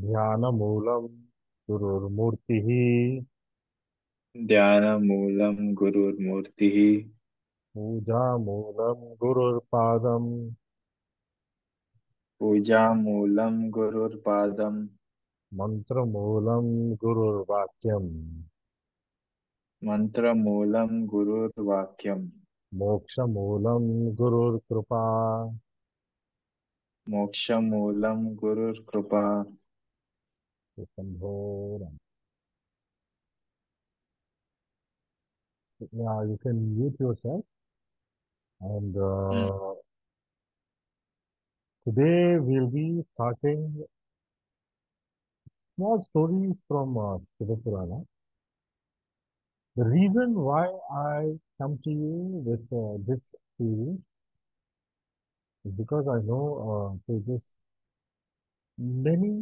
ध्यानमूलं गुरुर्मूर्तिः ध्यानमूलं गुरुर्मूर्तिः पूजामूलं गुरुर्पादम् पूजामूलं गुरुर्पादं मन्त्रमूलं गुरुर्वाक्यम् मन्त्रमूलं गुरुर्वाक्यं मोक्षमूलं गुरुर्कृपा मोक्षमूलं गुरुर्कृपा। शम्भो नमः। Yeah, you can mute yourself. And Hmm. today we'll be starting small stories from Shiva Purana. The reason why I come to you with this series is because I know there's many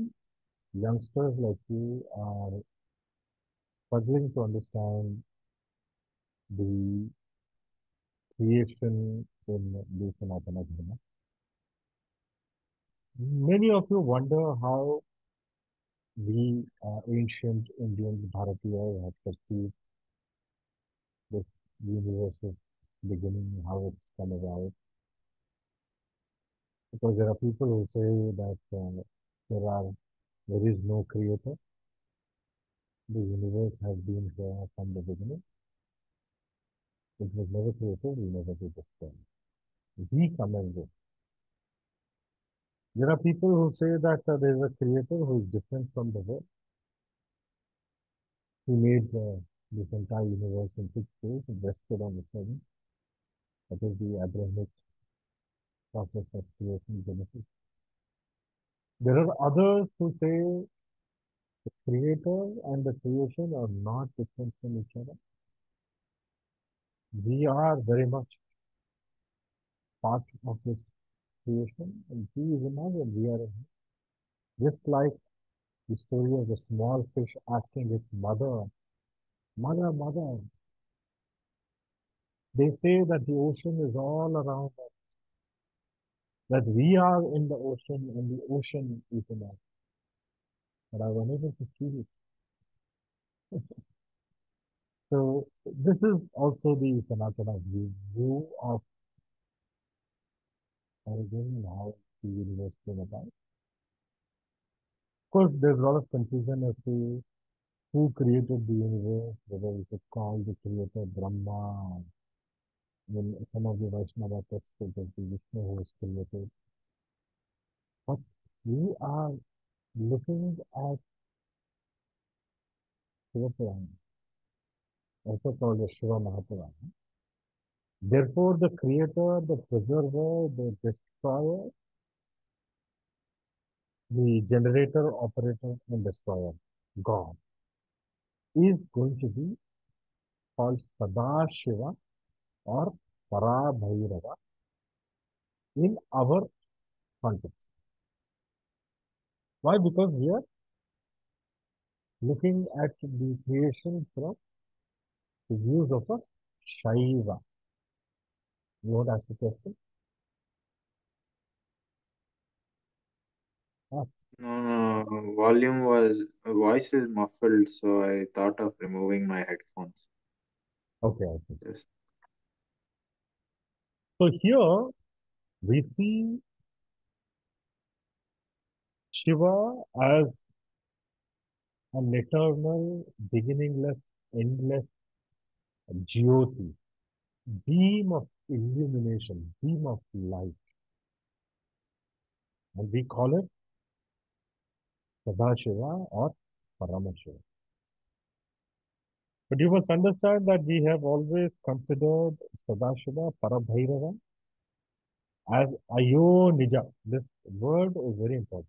youngsters like you are struggling to understand the creation in the Sanatana Dharma. Many of you wonder how we ancient Indian Bharatiyas have perceived this universe's beginning, how it's come about. Because there are people who say that there is no creator. The universe has been here from the beginning. It was never created, we never did destroy. We come and go. There are people who say that there is a creator who is different from the world. He made this entire universe in 6 days and rested on the seventh. That is the Abrahamic process of creation Genesis. There are others who say the creator and the creation are not different from each other. We are very much part of this creation, and please imagine we are just like the story of the small fish asking its mother, Mother, mother. They say that the ocean is all around us, that we are in the ocean and the ocean is in us. But I was unable to see it. So this is also the Sanatana view of origin and how the universe came about. Of course, there's a lot of confusion as to who created the universe, whether we should call the creator Brahma. In some of the Vaishnava texts, it is the Vishnu who is created. But we are looking at Shiva Purana, also called the Shiva Mahapurana. Therefore, the creator, the preserver, the destroyer, the generator, operator, and destroyer, God, is going to be called Sada Shiva or Parabhairava in our context. Why? Because we are looking at the creation from the views of a Shaiva. You want to ask the question? Ah, No, no, voice is muffled, so I thought of removing my headphones. okay, okay. Just So here we see Shiva as an eternal, beginningless, endless Jyoti, beam of illumination, beam of light. And we call it Sadashiva or Paramashiva. But you must understand that we have always considered Sadashiva, Parabhairava as Ayonija. This word is very important.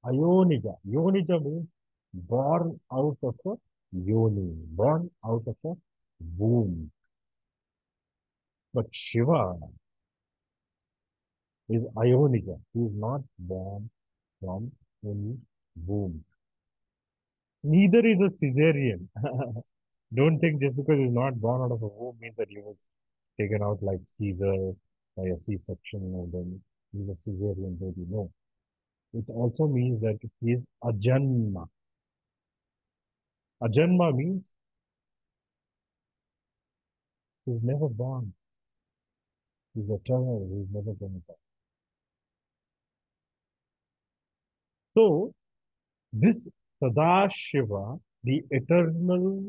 Ayonija. Yonija means born out of a yoni, born out of a womb. But Shiva is Ayonija. He is not born from any womb. Neither is a cesarean. Don't think just because he's not born out of a womb means that he was taken out like Caesar by a C-section and then he's a cesarean baby. No. It also means that he is Ajanma. Ajanma means he's never born. He's eternal. He's never going to die. So this Sadashiva, the eternal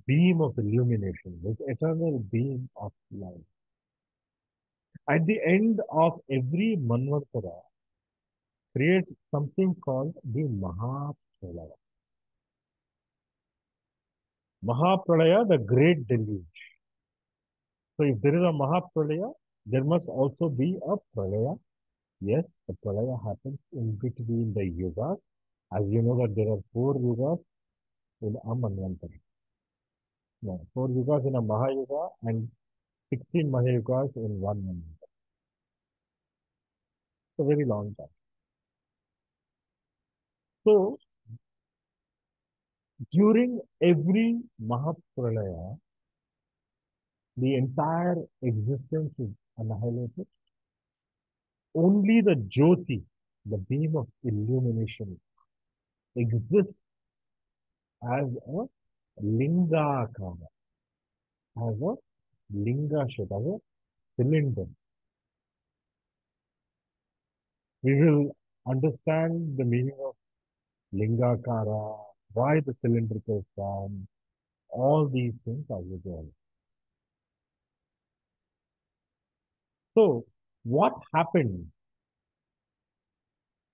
beam of illumination, this eternal beam of light. At the end of every Manvantara, creates something called the Mahapralaya. Mahapralaya, the great deluge. So if there is a Mahapralaya, there must also be a Pralaya. Yes, the Pralaya happens in between the yugas. As you know that there are four yugas in a Manvantara. No, four yugas in a Mahayuga and 16 Mahayugas in one Manvantara. It's a very long time. So during every Mahapralaya, the entire existence is annihilated. Only the Jyoti, the beam of illumination, exists as a Lingakara, as a Linga shape, as a cylinder. We will understand the meaning of Lingakara, why the cylindrical form, all these things as we go on. So, what happened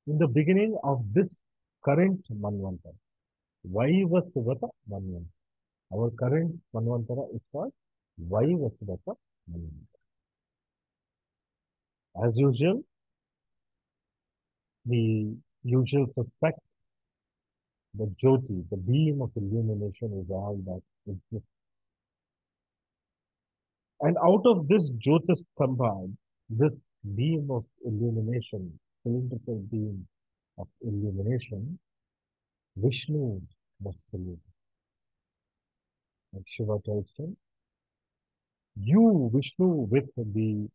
in the beginning of this current Manvantara? Vaivasvata Manvantara. Our current Manvantara is called Vaivasvata Manvantara. As usual, the usual suspect, the Jyoti, the beam of illumination is all that exists. And out of this Jyotisthambha, this beam of illumination, cylindrical beam of illumination, Vishnu was created. And Shiva tells him, you, Vishnu, with the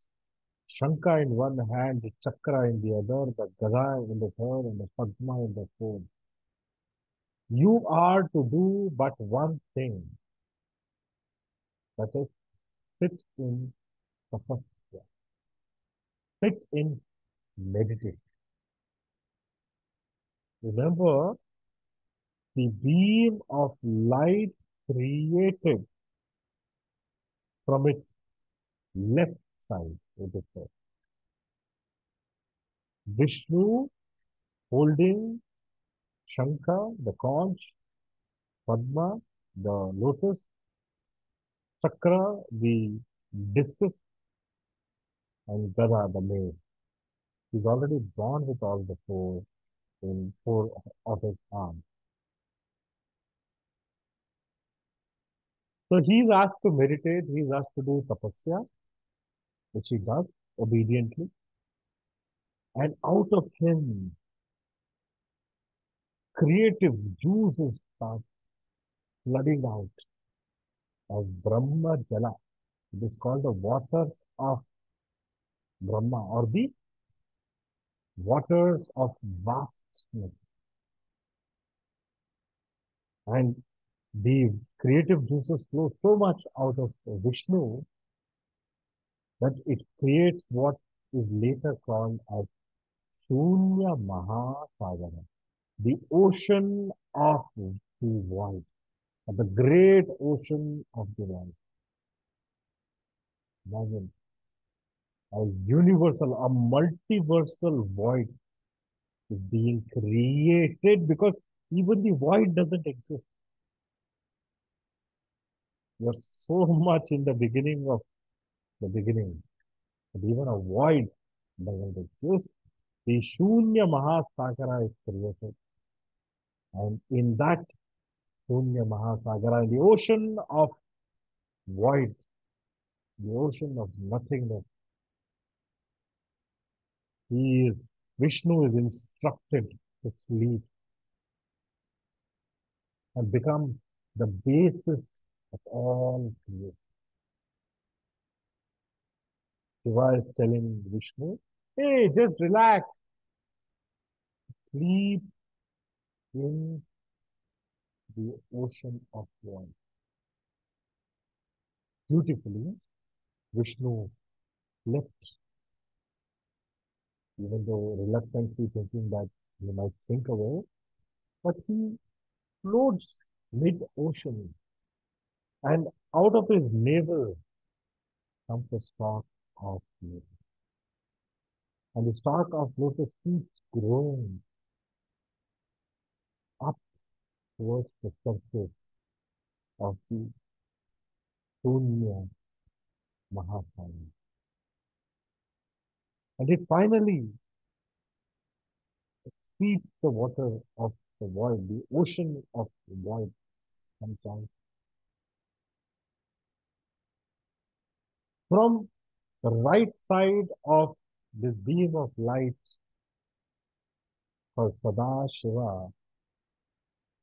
Shanka in one hand, the Chakra in the other, the Gada in the third, and the Padma in the fourth. You are to do but one thing, that is, sit in tapasya, sit in meditation. Remember, the beam of light created from its left side, it is said. Vishnu holding Shankha, the conch, Padma, the lotus, Chakra, the discus, and Gada, the mace. He's already born with all the four in four of his arms. So he's asked to meditate, he's asked to do tapasya, which he does obediently. And out of him, creative juices start flooding out as Brahma Jala. It is called the waters of Brahma or the waters of vastness. And the creative juices flow so much out of Vishnu that it creates what is later called as Shunya Mahasagara, the ocean of the void, the great ocean of the void. Imagine a universal, a multiversal void is being created because even the void doesn't exist. You're so much in the beginning of the beginning, but even a void doesn't exist. The Shunya Mahasagara is created, and in that Shunya Mahasagara, in the ocean of void, the ocean of nothingness, he is, Vishnu is instructed to sleep and become the basis of all creation. Shiva is telling Vishnu, hey, just relax. sleeps in the ocean of void. Beautifully, Vishnu left, even though reluctantly thinking that he might sink away, but he floats mid-ocean, and out of his navel comes a stalk of lotus. And the stalk of lotus keeps growing up towards the surface of the Punya Mahasana. And it finally feeds the water of the void, the ocean of the void, sometimes. From the right side of this beam of light for Sada Shiva,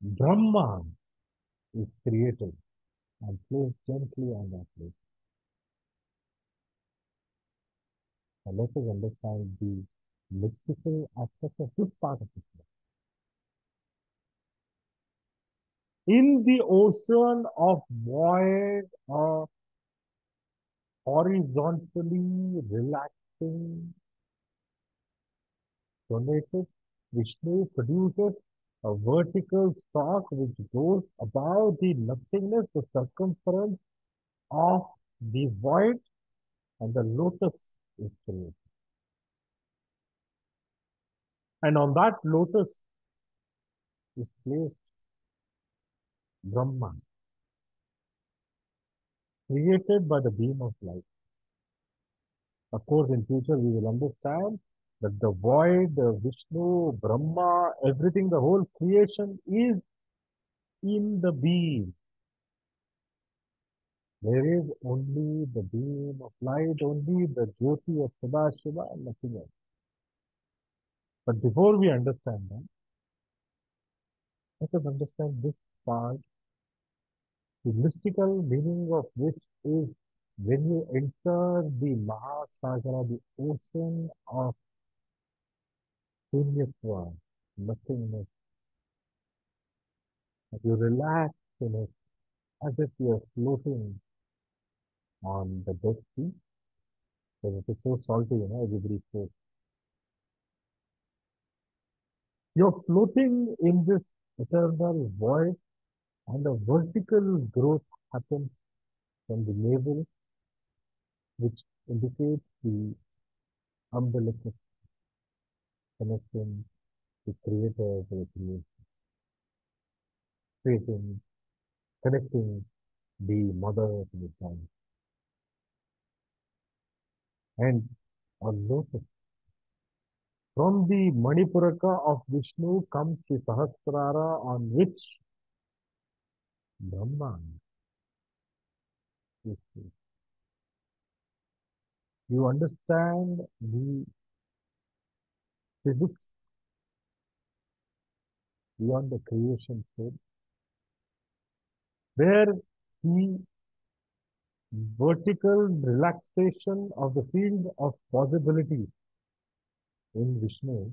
Brahma is created and placed gently on that place. And let us understand the mystical aspect of this part of the story. In the ocean of void, horizontally relaxing donated, Vishnu produces a vertical stalk which goes above the nothingness, the circumference of the void, and the lotus is created. And on that lotus is placed Brahma, created by the beam of light. Of course, in future we will understand that the void, Vishnu, Brahma, everything, the whole creation is in the beam. There is only the beam of light, only the Jyoti of Sadashiva, and nothing else. But before we understand that, let us understand this part, the mystical meaning of which is when you enter the Mahasagara, the ocean of Punyatva, nothingness, and you relax in it as if you are floating on the Dead Sea, because it is so salty, everybody floats. You're floating in this eternal void, and a vertical growth happens from the navel, which indicates the umbilicus connecting the creator to the creation, connecting the mother to the son. And a lotus. From the Manipuraka of Vishnu comes the Sahasrara on which Brahma is placed. You understand the physics beyond the creation state, where the vertical relaxation of the field of possibility in Vishnu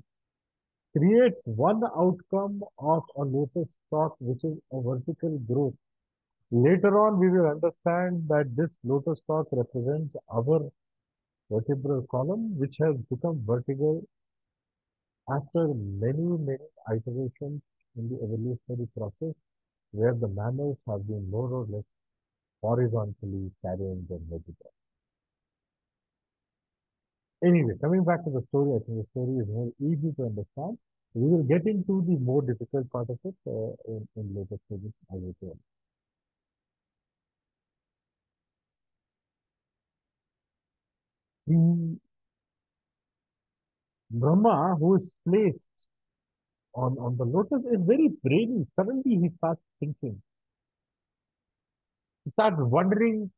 creates one outcome of a lotus stalk, which is a vertical growth. Later on, we will understand that this lotus stalk represents our vertebral column, which has become vertical after many, many iterations in the evolutionary process, where the mammals have been more or less horizontally carrying their vertebrae. Anyway, coming back to the story, I think the story is more easy to understand. We will get into the more difficult part of it in later stages, I will tell. The Brahma, who is placed on the lotus, is very brainy. Suddenly he starts thinking. He starts wondering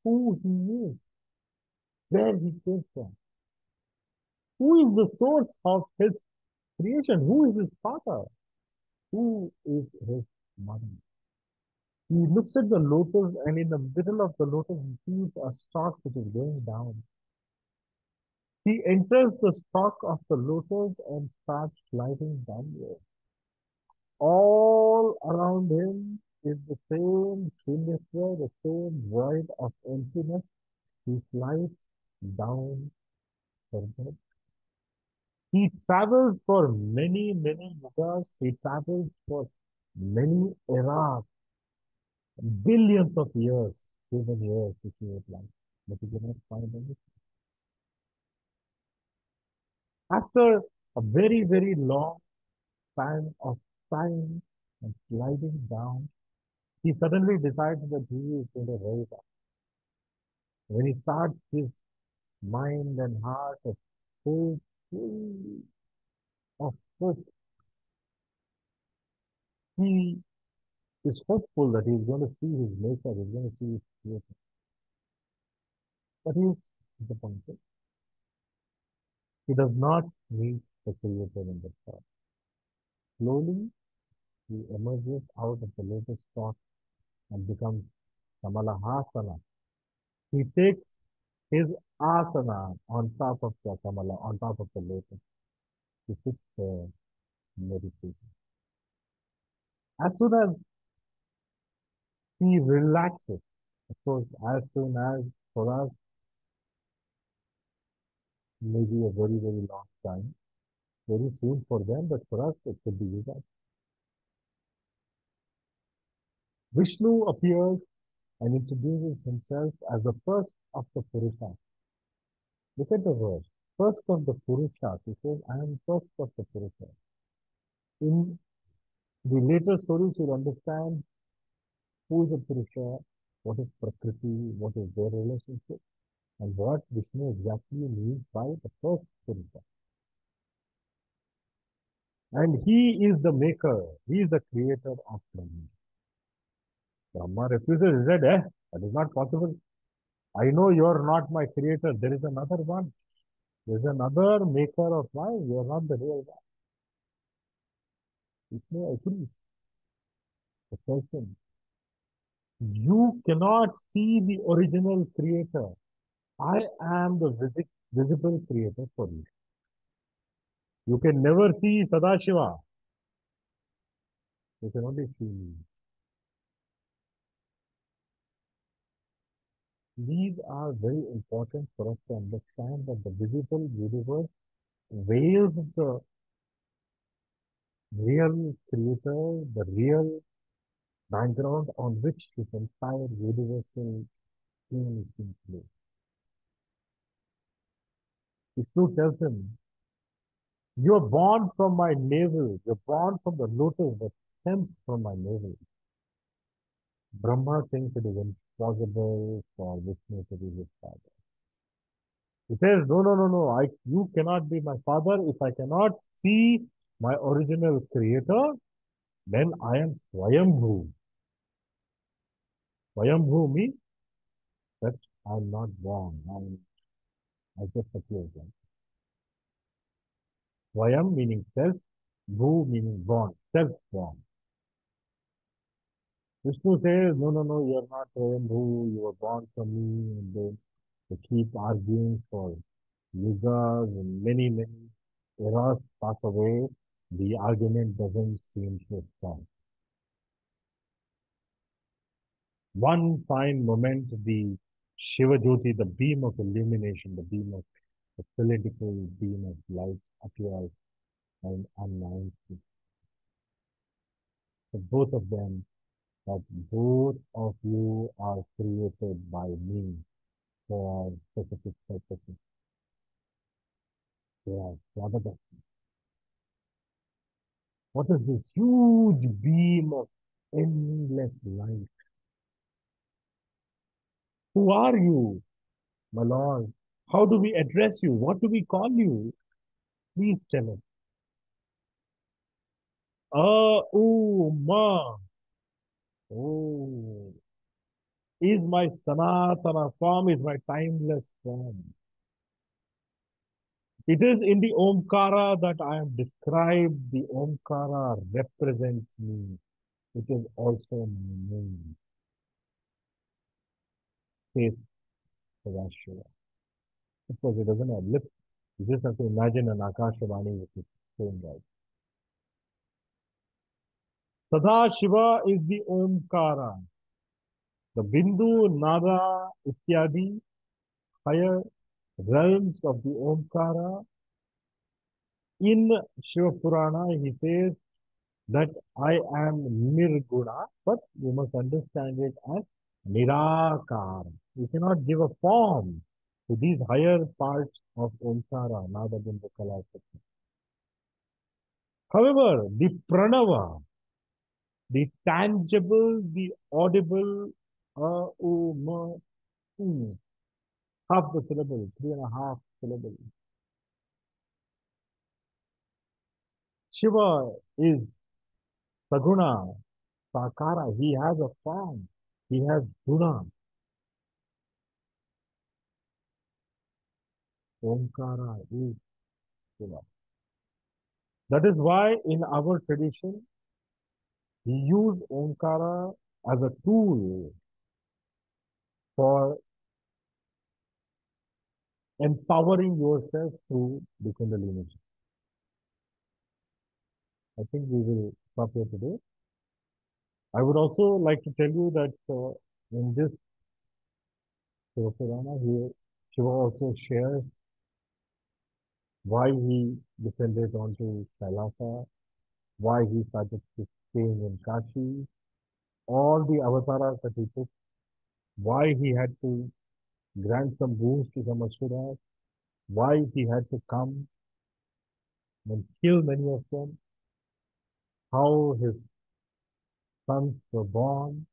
who he is, where he came from, who is the source of his creation, who is his father, who is his mother. He looks at the lotus, and in the middle of the lotus, he sees a stalk which is going down. He enters the stalk of the lotus and starts sliding downward. All around him is the same sinister, the same void of emptiness. He slides down further. He travels for many, many yugas. He travels for many eras, billions of years, human years, if you would like. But he cannot find anything. After a very, very long span of time and sliding down, he suddenly decides that he is going to rise up. When he starts his mind and heart is full of hope, he is hopeful that he is going to see his maker, he is going to see his creator. But he is disappointed. He does not meet the creator in the sky. Slowly, he emerges out of the lotus stalk and becomes Kamalahasana. He takes his asana on top of the Kamala, on top of the lotus. He sits there meditating. As soon as he relaxes, of course, as soon as for us, maybe a very, very long time, very soon for them, but for us, it could be years. Vishnu appears and introduces himself as the first of the Purusha. Look at the verse. First of the Purushas. He says, I am first of the Purusha. In the later stories, you'll understand who is a Purusha, what is Prakriti, what is their relationship, and what Vishnu exactly means by the first Purusha. And he is the maker, he is the creator of Brahma. Brahma refuses, he said, that is not possible. I know you are not my creator, there is another one. There is another maker of mine, you are not the real one. Vishnu agrees. The person, you cannot see the original creator. I am the visible creator for you. You can never see Sadashiva. You can only see me. These are very important for us to understand that the visible universe veils the real creator, the real background on which this entire universal thing is being played. Vishnu tells him, you are born from my navel, you're born from the lotus that stems from my navel. Brahma thinks it is impossible for Vishnu to be his father. He says, no, no, no, no, you cannot be my father. If I cannot see my original creator, then I am Swayambhu. Swayambhu means that I'm not born. I just appear like. Swayam meaning self, Bhu meaning born, self-born. Vishnu says, no, no, no, you're not Swayambhu, you were born from me. And they keep arguing for yugas and many, many eras pass away. The argument doesn't seem to stop. One fine moment, the Shiva Jyoti, the beam of illumination, the beam of the cylindrical beam of light appears and announces to both of them that both of you are created by me for specific purposes. They are Swabhata. What is this huge beam of endless light? Who are you, my Lord? How do we address you? What do we call you? Please tell us. Ma. Oh, is my Sanatana form, is my timeless form. It is in the Omkara that I am described. The Omkara represents me. It is also my name. Says Sadashiva. Of course, it doesn't have lips. You just have to imagine an Akashvani which is saying that. Sada Shiva is the Omkara. The Bindu, Nada, Ityadi, higher realms of the Omkara. In Shiva Purana, he says that I am Nirguna, but you must understand it as Nirakara. You cannot give a form to these higher parts of Omkara, Nada, Bindu, Kala, etc. However, the Pranava, the tangible, the audible, ma, half the syllable, three and a half syllable. Shiva is Saguna, Sakara. He has a form. He has Guna. Omkara is Shiva. That is why in our tradition, we use Omkara as a tool for empowering yourself through the Kundalini. I think we will stop here today. I would also like to tell you that in this Shiva Purana, here Shiva also shares why he descended onto Kailasa, why he started to stay in Kashi, all the avatars that he took, why he had to grant some boons to some asuras, why he had to come and kill many of them, how his sons were born,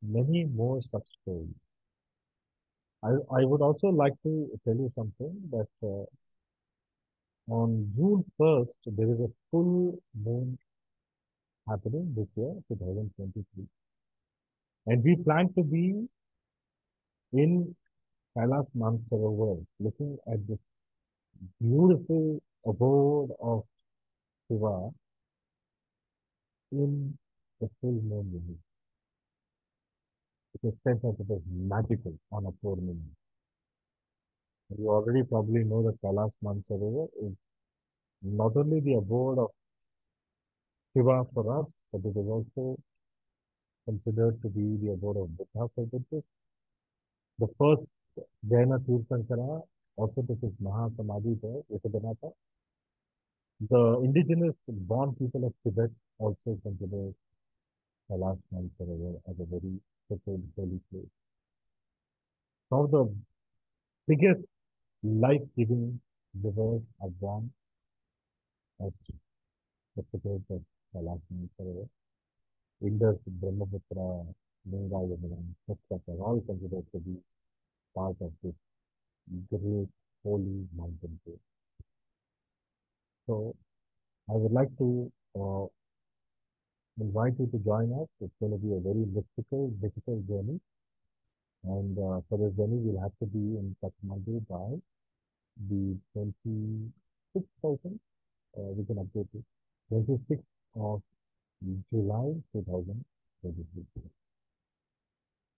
many more such stories. I would also like to tell you something that on June 1st, there is a full moon happening this year, 2023. And we plan to be in Kailas Mansarovar, looking at this beautiful abode of Shiva in the full moon release. It is said that it is magical on a full moon. You already probably know that Kailas Mansarovar is not only the abode of Shiva for us, but it is also considered to be the abode of Buddha for Buddhists. The first Jaina Tirthankara also took his Maha Samadhi there, Ekadanatha. The indigenous born people of Tibet also consider Kailash Mansarovar as a very sacred holy place. Some of the biggest life-giving rivers are born at the foothills of Kailash Mansarovar. Indus, Brahmaputra, Ganga, Yamuna, etc. are all considered to be part of this great holy mountain chain. So I would like to invite you to join us. It's going to be a very mystical, difficult journey. And for this journey, we'll have to be in Kathmandu by the 26th, I think. We can update it. 26th of July 2023.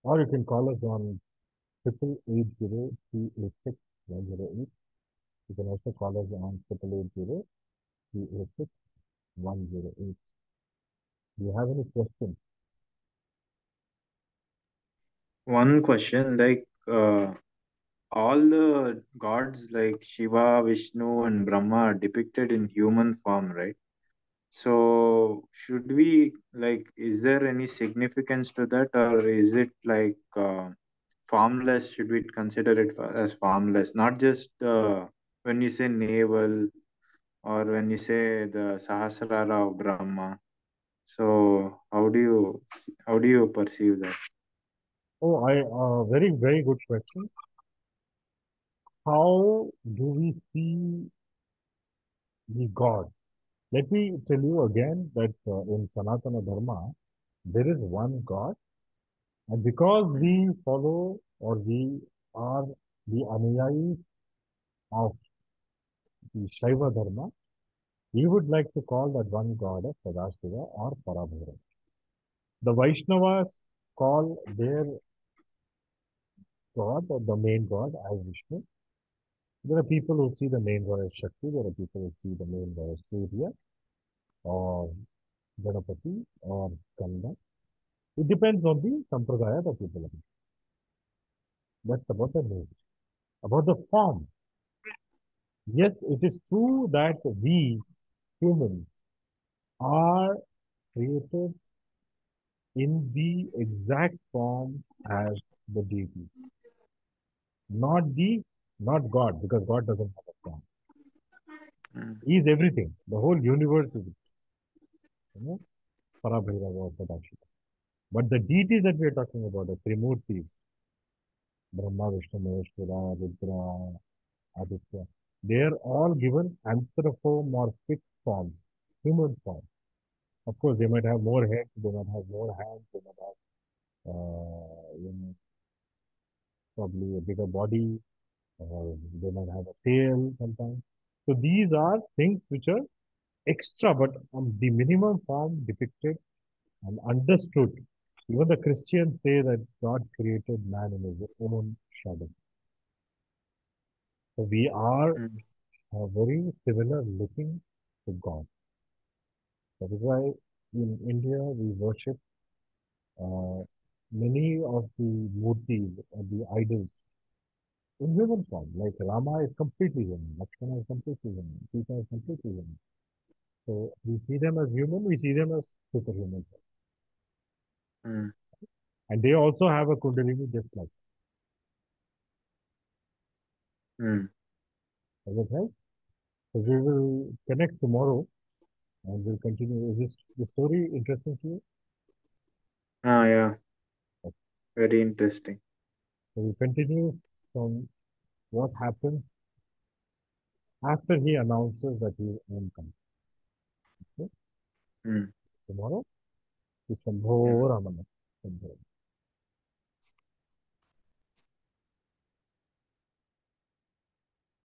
Or you can call us on 8880 You can also call us on 8880 Do you have any questions? One question, like all the gods like Shiva, Vishnu, and Brahma are depicted in human form, right? So should we like, is there any significance to that, or is it like formless? Should we consider it as formless, not just when you say navel or when you say the Sahasrara of Brahma? So how do you perceive that? Oh, very, very good question. How do we see the God? Let me tell you again that in Sanatana Dharma, there is one God, and because we follow or we are the anuyayis of the Shiva Dharma, we would like to call that one God as Sadashiva or Parabhura. The Vaishnavas call their God or the main God as Vishnu. There are people who see the main god as Shakti, there are people who see the main god as Surya or Ganapati or Kanda. It depends on the sampradaya that people have. That's about the name. About the form. Yes, it is true that we humans are created in the exact form as the deity. Not the, not God, because God doesn't have a form. mm, He is everything. The whole universe is, you know, Parabhairava, Sadashiva. But the deities that we are talking about, the Trimurtis, Brahma, Vishnu, Maheshwara, Rudra, Aditya, they are all given anthropomorphic forms, human forms. Of course, they might have more heads, they might have more hands, they might have, probably a bigger body, or they might have a tail sometimes. So these are things which are extra, but the minimum form depicted and understood. Even the Christians say that God created man in his own shadow. So we are mm, very similar looking to God. That is why in India we worship uh, many of the murtis or the idols in human form. Like Rama is completely human, Lakshmana is completely human, Sita is completely human. So we see them as human, we see them as superhuman. mm, And they also have a Kundalini just like. mm. Is that right? So we will connect tomorrow and we'll continue. Is this the story interesting to you? Ah, yeah, Okay. very interesting. So we continue from what happens after he announces that he will come. Okay? Mm, Tomorrow, it's Shambho yeah. Ramana. Shambho.